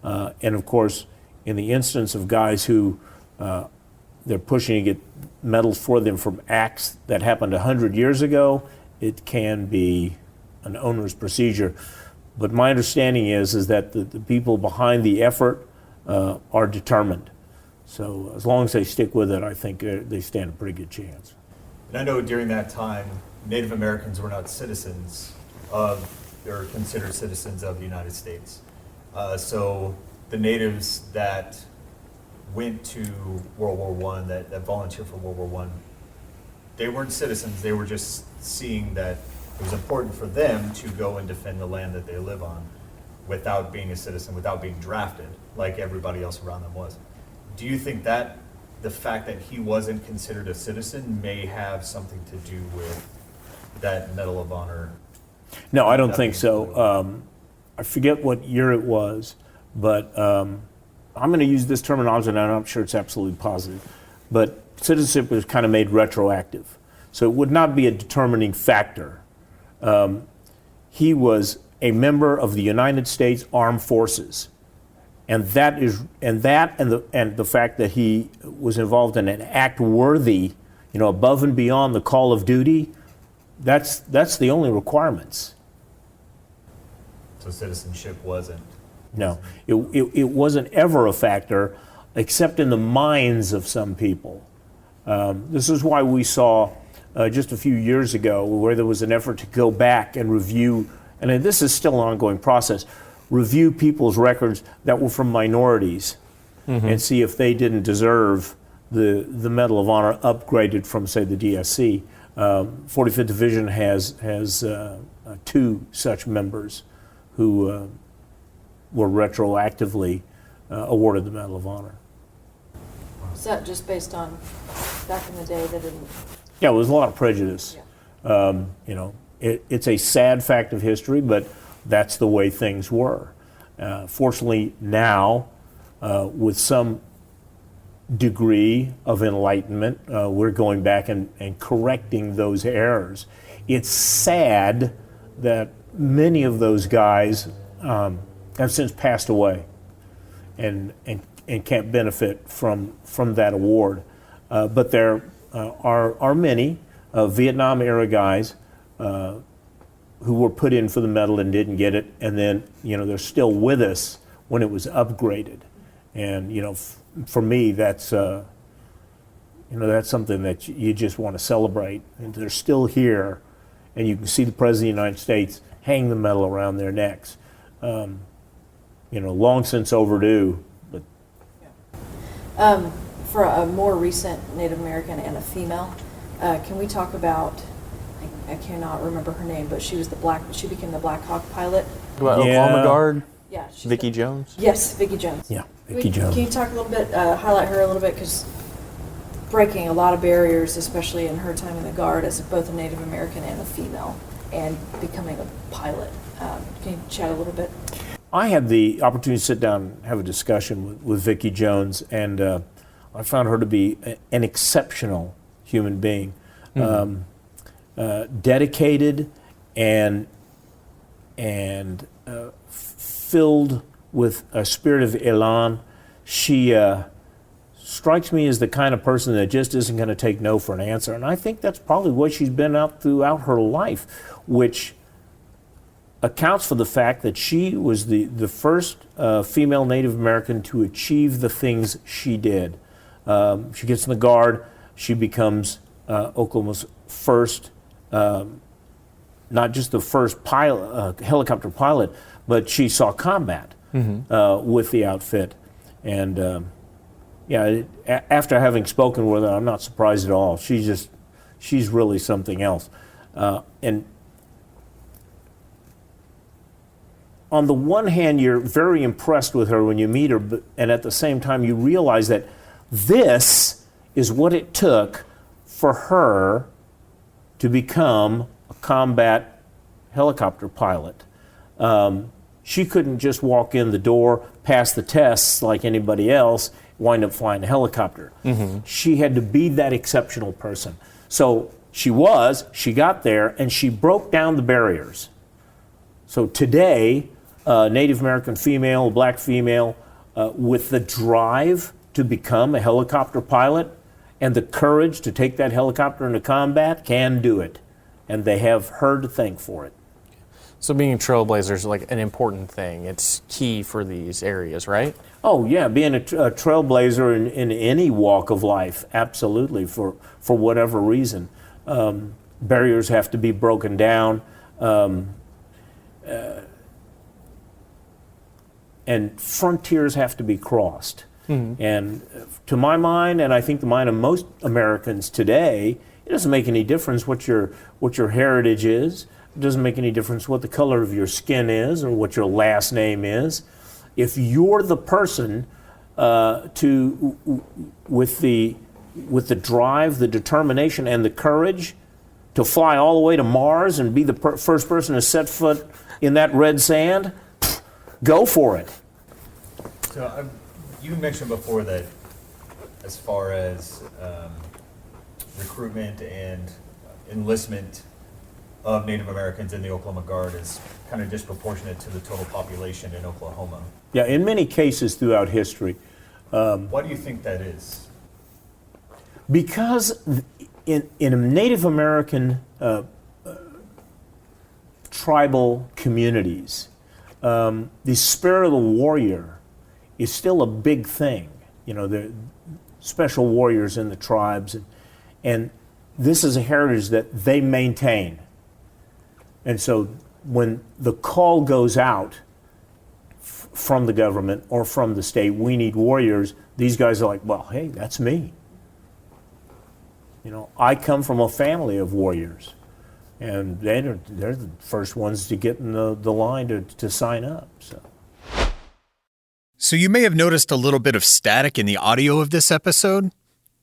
And of course, in the instance of guys who they're pushing to get medals for them from acts that happened 100 years ago, it can be an onerous procedure. But my understanding is that the people behind the effort are determined. So as long as they stick with it, I think they stand a pretty good chance. And I know during that time, Native Americans were not citizens of, or considered citizens of the United States. So the natives that went to World War I, that volunteered for World War I, they weren't citizens. They were just seeing that it was important for them to go and defend the land that they live on without being a citizen, without being drafted like everybody else around them was. Do you think that the fact that he wasn't considered a citizen may have something to do with that Medal of Honor? No, I don't think so. I forget what year it was, but I'm going to use this terminology, and I'm not sure it's absolutely positive. But citizenship was kind of made retroactive. So it would not be a determining factor. He was a member of the United States Armed Forces. And the fact that he was involved in an act worthy, above and beyond the call of duty, that's the only requirements. So citizenship wasn't? No, it wasn't ever a factor, except in the minds of some people. This is why we saw just a few years ago where there was an effort to go back and review, and this is still an ongoing process, review people's records that were from minorities and see if they didn't deserve the Medal of Honor upgraded from, say, the DSC. 45th Division has 2 such members who were retroactively awarded the Medal of Honor. Is that just based on back in the day they didn't? Yeah, there was a lot of prejudice. Yeah. It's a sad fact of history, but that's the way things were. Fortunately, now, with some degree of enlightenment, we're going back and correcting those errors. It's sad that many of those guys have since passed away and can't benefit from that award. But there are many Vietnam era guys who were put in for the medal and didn't get it, and then they're still with us when it was upgraded. And for me, that's that's something that you just want to celebrate. And they're still here, and you can see the President of the United States hang the medal around their necks. Long since overdue. But for a more recent Native American and a female, can we talk about? I cannot remember her name, but she became the Black Hawk pilot. About Oklahoma Guard? Yeah. Vicki Jones? Yes, Vicki Jones. Yeah, Vicki Jones. Can you talk a little bit, highlight her a little bit, because breaking a lot of barriers, especially in her time in the Guard as both a Native American and a female, and becoming a pilot. Can you chat a little bit? I had the opportunity to sit down and have a discussion with Vicki Jones, and I found her to be an exceptional human being. Mm-hmm. Dedicated and filled with a spirit of elan. She strikes me as the kind of person that just isn't going to take no for an answer, and I think that's probably what she's been out throughout her life, which accounts for the fact that she was the first female Native American to achieve the things she did. She gets in the Guard, she becomes Oklahoma's first, not just the first pilot, helicopter pilot, but she saw combat with the outfit. And after having spoken with her, I'm not surprised at all. She's really something else. And on the one hand, you're very impressed with her when you meet her, and at the same time, you realize that this is what it took for her to become a combat helicopter pilot. She couldn't just walk in the door, pass the tests like anybody else, wind up flying a helicopter. Mm-hmm. She had to be that exceptional person. So she got there, and she broke down the barriers. So today, Native American female, black female, with the drive to become a helicopter pilot and the courage to take that helicopter into combat can do it. And they have her to thank for it. So being a trailblazer is like an important thing. It's key for these areas, right? Oh, yeah, being a trailblazer in any walk of life, absolutely, for whatever reason. Barriers have to be broken down. And frontiers have to be crossed. Mm-hmm. And to my mind, and I think the mind of most Americans today, it doesn't make any difference what your heritage is. It doesn't make any difference what the color of your skin is or what your last name is. If you're the person with the drive, the determination, and the courage to fly all the way to Mars and be the first person to set foot in that red sand, go for it. So you mentioned before that as far as recruitment and enlistment of Native Americans in the Oklahoma Guard is kind of disproportionate to the total population in Oklahoma. Yeah, in many cases throughout history. Why do you think that is? Because in Native American tribal communities, the spirit of the warrior is still a big thing. You know, the special warriors in the tribes, and this is a heritage that they maintain. And so when the call goes out from the government or from the state, we need warriors, these guys are like, well, hey, that's me. You know, I come from a family of warriors. And they're the first ones to get in the line to sign up. So you may have noticed a little bit of static in the audio of this episode.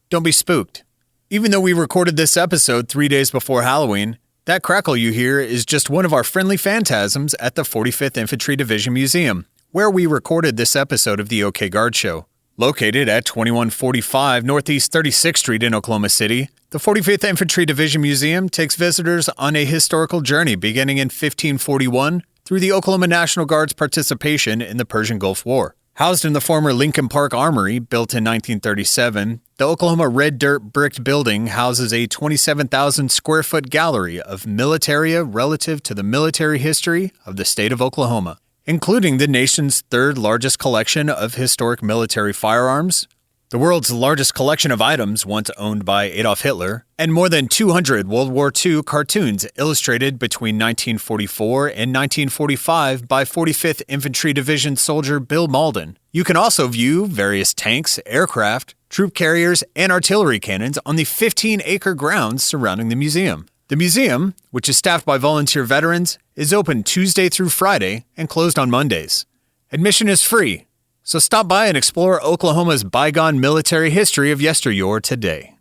Don't be spooked. Even though we recorded this episode 3 days before Halloween, that crackle you hear is just one of our friendly phantasms at the 45th Infantry Division Museum, where we recorded this episode of the OK Guard Show. Located at 2145 Northeast 36th Street in Oklahoma City, the 45th Infantry Division Museum takes visitors on a historical journey beginning in 1541 through the Oklahoma National Guard's participation in the Persian Gulf War. Housed in the former Lincoln Park Armory, built in 1937, the Oklahoma red dirt bricked building houses a 27,000 square foot gallery of militaria relative to the military history of the state of Oklahoma, including the nation's third largest collection of historic military firearms, the world's largest collection of items once owned by Adolf Hitler, and more than 200 World War II cartoons illustrated between 1944 and 1945 by 45th Infantry Division soldier Bill Malden. You can also view various tanks, aircraft, troop carriers, and artillery cannons on the 15-acre grounds surrounding the museum. The museum, which is staffed by volunteer veterans, is open Tuesday through Friday and closed on Mondays. Admission is free, so stop by and explore Oklahoma's bygone military history of yesteryear today.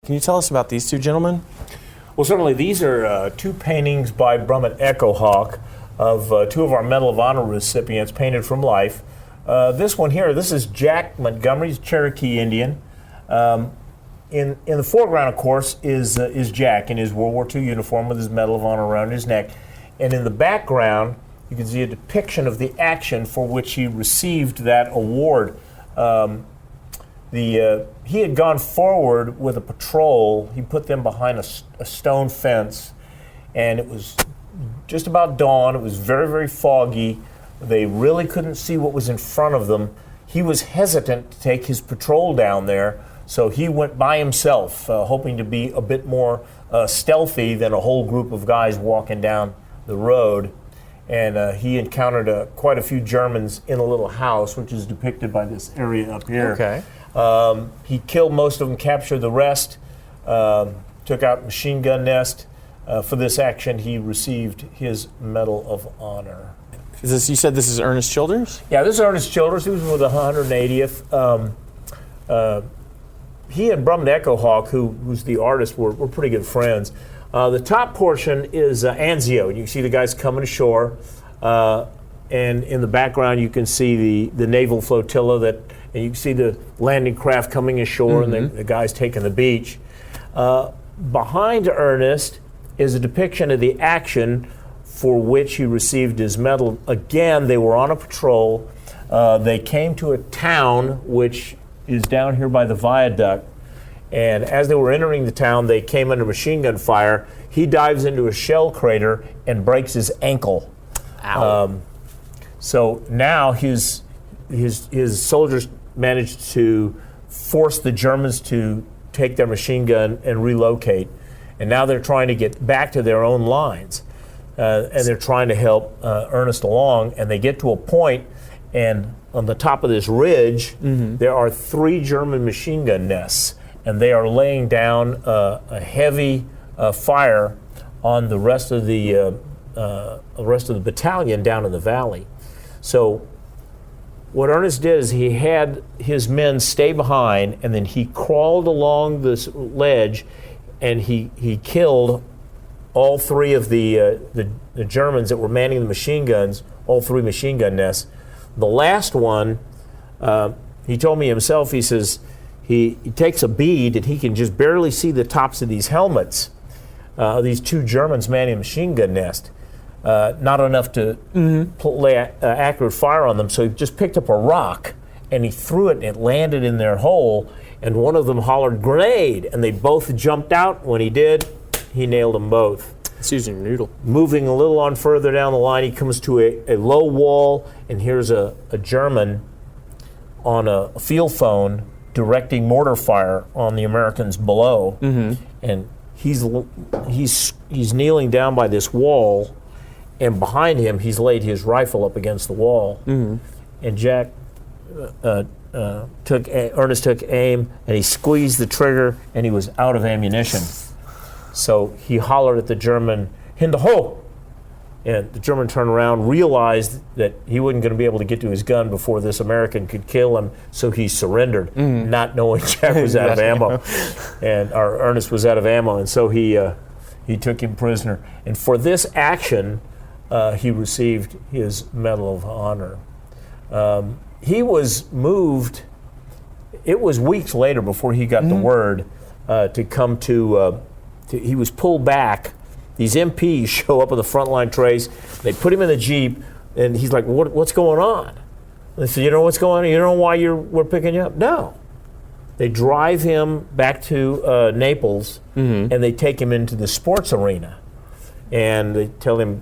Can you tell us about these two gentlemen? Well, certainly these are two paintings by Brummett Echohawk of two of our Medal of Honor recipients painted from life. This one here, this is Jack Montgomery's Cherokee Indian. In the foreground, of course, is Jack in his World War II uniform with his Medal of Honor around his neck. And in the background, you can see a depiction of the action for which he received that award. He had gone forward with a patrol. He put them behind a stone fence, and it was just about dawn. It was very, very foggy. They really couldn't see what was in front of them. He was hesitant to take his patrol down there, so he went by himself, hoping to be a bit more stealthy than a whole group of guys walking down the road. And he encountered quite a few Germans in a little house, which is depicted by this area up here. Okay. He killed most of them, captured the rest, took out machine gun nest. For this action, he received his Medal of Honor. You said this is Ernest Childers? Yeah, this is Ernest Childers. He was with the 180th. He and Brummett Echohawk, who's the artist, were pretty good friends. The top portion is Anzio. You can see the guys coming ashore, and in the background you can see the naval flotilla and you can see the landing craft coming ashore, and the guys taking the beach. Behind Ernest is a depiction of the action for which he received his medal. Again, they were on a patrol. They came to a town which is down here by the viaduct. And as they were entering the town, they came under machine gun fire. He dives into a shell crater and breaks his ankle. Ow. So now his soldiers managed to force the Germans to take their machine gun and relocate. And now they're trying to get back to their own lines. And they're trying to help Ernest along. And they get to a point, and on the top of this ridge, there are 3 German machine gun nests. And they are laying down a heavy fire on the rest of the battalion down in the valley. So what Ernest did is he had his men stay behind, and then he crawled along this ledge, and he killed all 3 of the Germans that were manning the machine guns, all 3 machine gun nests. The last one, he told me himself, he says, he takes a bead and he can just barely see the tops of these helmets, these 2 Germans manning a machine gun nest. Not enough to lay accurate fire on them, so he just picked up a rock and he threw it and it landed in their hole, and one of them hollered, "Grenade!" and they both jumped out. When he did, he nailed them both. It's using a noodle. Moving a little on further down the line, he comes to a low wall, and here's a German on a field phone directing mortar fire on the Americans below, and he's kneeling down by this wall, and behind him he's laid his rifle up against the wall, and Ernest took aim, and he squeezed the trigger, and he was out of ammunition. So he hollered at the German, "Hinter ho!" And the German turned around, realized that he wasn't going to be able to get to his gun before this American could kill him, so he surrendered, not knowing Jack was out of ammo, and our Ernest was out of ammo, and so he took him prisoner. And for this action, he received his Medal of Honor. He was moved. It was weeks later before he got the word to come to. He was pulled back. These MPs show up on the frontline trace. They put him in the Jeep, and he's like, what's going on? And they said, you know what's going on? You know why we're picking you up? No. They drive him back to Naples, and they take him into the sports arena. And they tell him,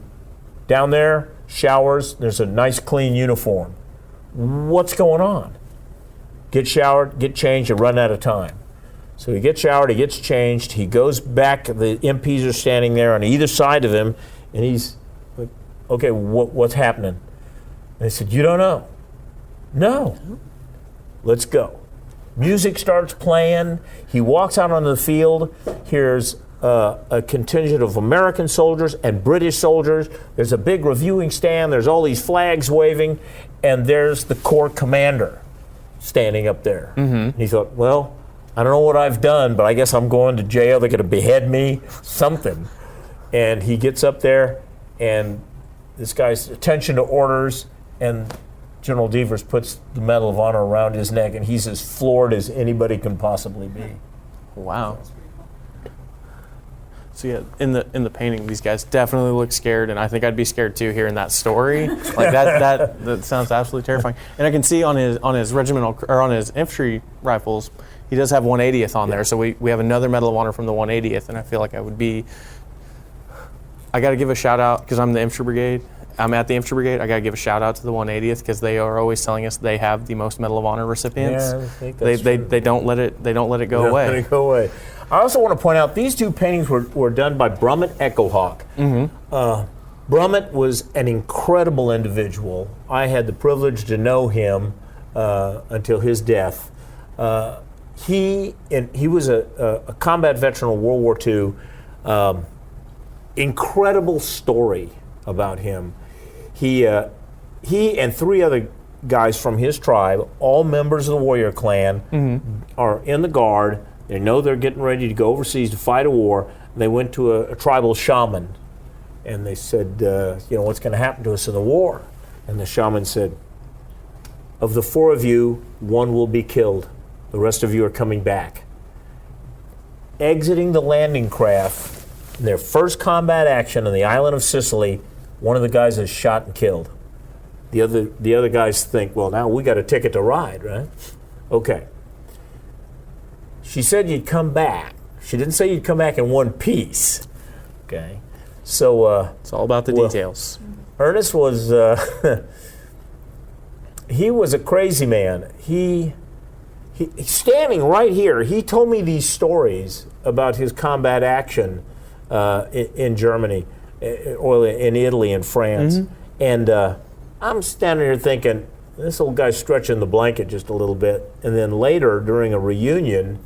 down there, showers, there's a nice clean uniform. What's going on? Get showered, get changed, and run out of time. So he gets showered, he gets changed, he goes back, the MPs are standing there on either side of him, and he's like, okay, what's happening? And they said, you don't know? No. Let's go. Music starts playing, he walks out onto the field, here's a contingent of American soldiers and British soldiers, there's a big reviewing stand, there's all these flags waving, and there's the Corps commander standing up there. And he thought, well, I don't know what I've done, but I guess I'm going to jail. They're going to behead me, something. And he gets up there, and this guy's attention to orders, and General Devers puts the Medal of Honor around his neck, and he's as floored as anybody can possibly be. Wow. So yeah, in the painting, these guys definitely look scared, and I think I'd be scared too hearing that story. Like that sounds absolutely terrifying. And I can see on his regimental or on his infantry rifles, he does have 180th on there. So we have another Medal of Honor from the 180th, and I feel like I got to give a shout out because I'm the infantry brigade. I'm at the infantry brigade. I got to give a shout out to the 180th because they are always telling us they have the most Medal of Honor recipients. Yeah, I think that's true. They don't let it go away. Let it go away. I also want to point out these two paintings were done by Brummett Echohawk. Brummett was an incredible individual. I had the privilege to know him until his death. He was a combat veteran of World War II. Incredible story about him. He and three other guys from his tribe, all members of the warrior clan, are in the Guard. They know they're getting ready to go overseas to fight a war. And they went to a tribal shaman, and they said, what's going to happen to us in the war? And the shaman said, of the four of you, one will be killed. The rest of you are coming back. Exiting the landing craft, in their first combat action on the island of Sicily, one of the guys is shot and killed. The other guys think, well, now we got a ticket to ride, right? Okay. She said you'd come back. She didn't say you'd come back in one piece. Okay. So it's all about the details. Ernest was he was a crazy man. He standing right here, he told me these stories about his combat action in Germany, or in Italy and France. And I'm standing here thinking, this old guy's stretching the blanket just a little bit. And then later, during a reunion,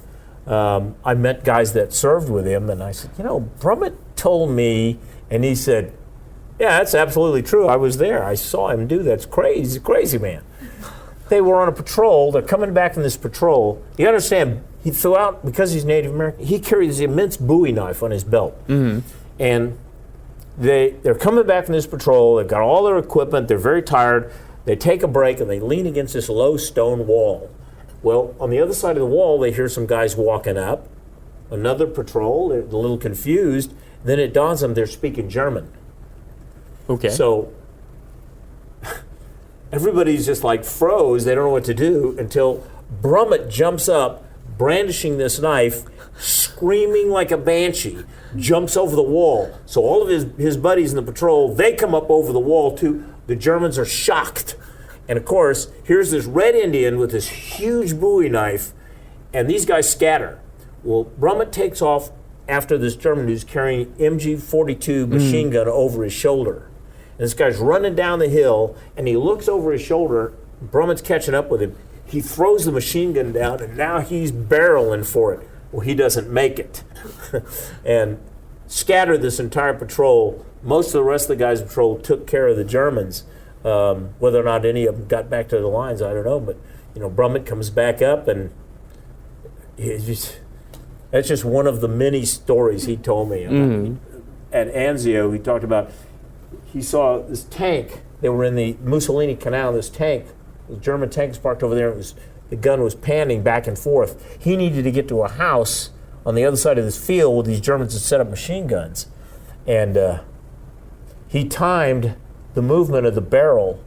I met guys that served with him, and I said, Brummett told me, and he said, yeah, that's absolutely true. I was there. I saw him do that. It's crazy. He's a crazy man. They were on a patrol. They're coming back from this patrol. You understand, he threw out, because he's Native American, he carried this immense Bowie knife on his belt. And they're coming back from this patrol. They've got all their equipment. They're very tired. They take a break, and they lean against this low stone wall. Well, on the other side of the wall, they hear some guys walking up. Another patrol. They're a little confused. Then it dawns on them they're speaking German. Okay. So everybody's just like froze. They don't know what to do until Brummett jumps up, brandishing this knife, screaming like a banshee, jumps over the wall. So all of his buddies in the patrol, they come up over the wall too. The Germans are shocked. And of course, here's this red Indian with this huge Bowie knife, and these guys scatter. Well, Brummett takes off after this German who's carrying MG-42 machine gun over his shoulder. And this guy's running down the hill, and he looks over his shoulder. Brummett's catching up with him. He throws the machine gun down, and now he's barreling for it. Well, he doesn't make it. And scattered this entire patrol. Most of the rest of the guys' patrol took care of the Germans. Whether or not any of them got back to the lines, I don't know. But, Brummett comes back up, and that's just one of the many stories he told me. At Anzio, he talked about, he saw this tank. They were in the Mussolini Canal, this tank. The German tank was parked over there. The gun was panning back and forth. He needed to get to a house on the other side of this field where these Germans had set up machine guns. And he timed the movement of the barrel,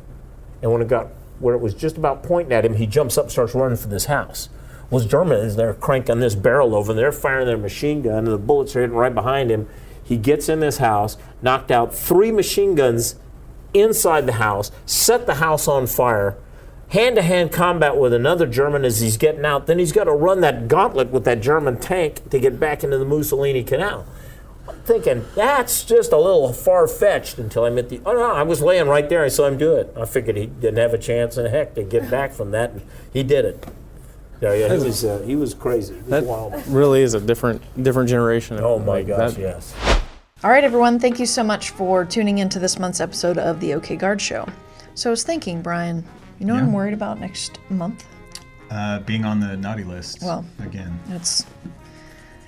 and when it got where it was just about pointing at him, he jumps up and starts running for this house. Well, the Germans, they're cranking this barrel over, and they're firing their machine gun, and the bullets are hitting right behind him. He gets in this house, knocked out 3 machine guns inside the house, set the house on fire, hand-to-hand combat with another German as he's getting out. Then he's got to run that gauntlet with that German tank to get back into the Mussolini Canal. I'm thinking, that's just a little far-fetched until I met I was laying right there. I saw him do it. I figured he didn't have a chance in heck to get back from that, and he did it. He was crazy. That wild. Really is a different generation. Oh my gosh, yes. All right, everyone, thank you so much for tuning into this month's episode of the OK Guard Show. So I was thinking, Brian, what I'm worried about next month? Being on the naughty list. Well, again. It's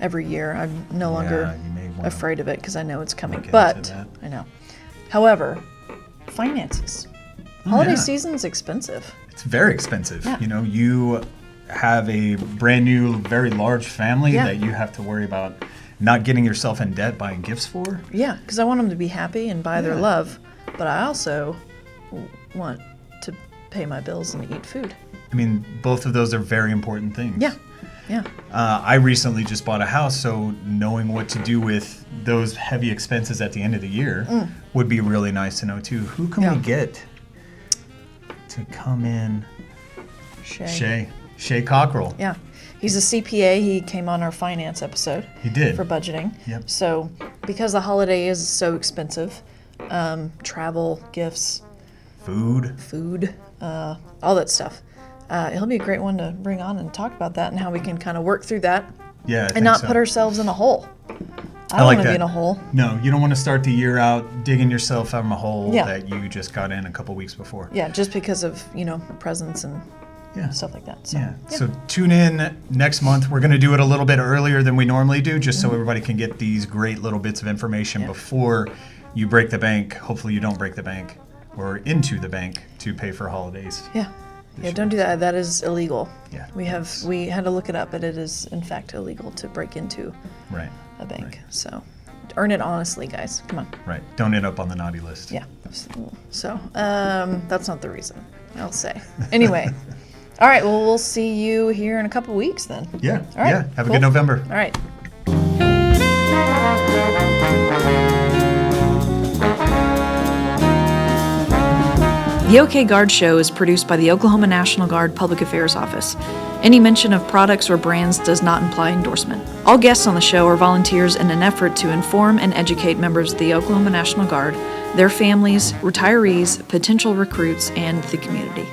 every year. I'm no longer afraid of it because I know it's coming. But I know. However, finances. Holiday season's expensive. It's very expensive. Yeah. You have a brand new, very large family that you have to worry about not getting yourself in debt buying gifts for. Yeah, because I want them to be happy and buy their love, but I also want to pay my bills and eat food. I mean, both of those are very important things. Yeah. I recently just bought a house, so knowing what to do with those heavy expenses at the end of the year would be really nice to know too. Who can we get to come in? Shay Cockrell. Yeah. He's a CPA. He came on our finance episode. He did. For budgeting. Yep. So because the holiday is so expensive, travel, gifts, food, all that stuff, he'll be a great one to bring on and talk about that and how we can kind of work through that. Yeah, and not put ourselves in a hole. I don't want to be in a hole. No, you don't want to start the year out digging yourself out of a hole that you just got in a couple weeks before. Yeah, just because of, presents and stuff like that. So, So tune in next month. We're going to do it a little bit earlier than we normally do, just so everybody can get these great little bits of information before you break the bank. Hopefully you don't break the bank or into the bank to pay for holidays. Yeah, don't do that. That is illegal. Yeah. We had to look it up, but it is in fact illegal to break into a bank. Right. So earn it honestly, guys. Come on. Right. Don't end up on the naughty list. Yeah. So that's not the reason, I'll say. Anyway. All right, well, we'll see you here in a couple weeks then. Yeah. All right. Yeah. Have a good November. All right. The OK Guard Show is produced by the Oklahoma National Guard Public Affairs Office. Any mention of products or brands does not imply endorsement. All guests on the show are volunteers in an effort to inform and educate members of the Oklahoma National Guard, their families, retirees, potential recruits, and the community.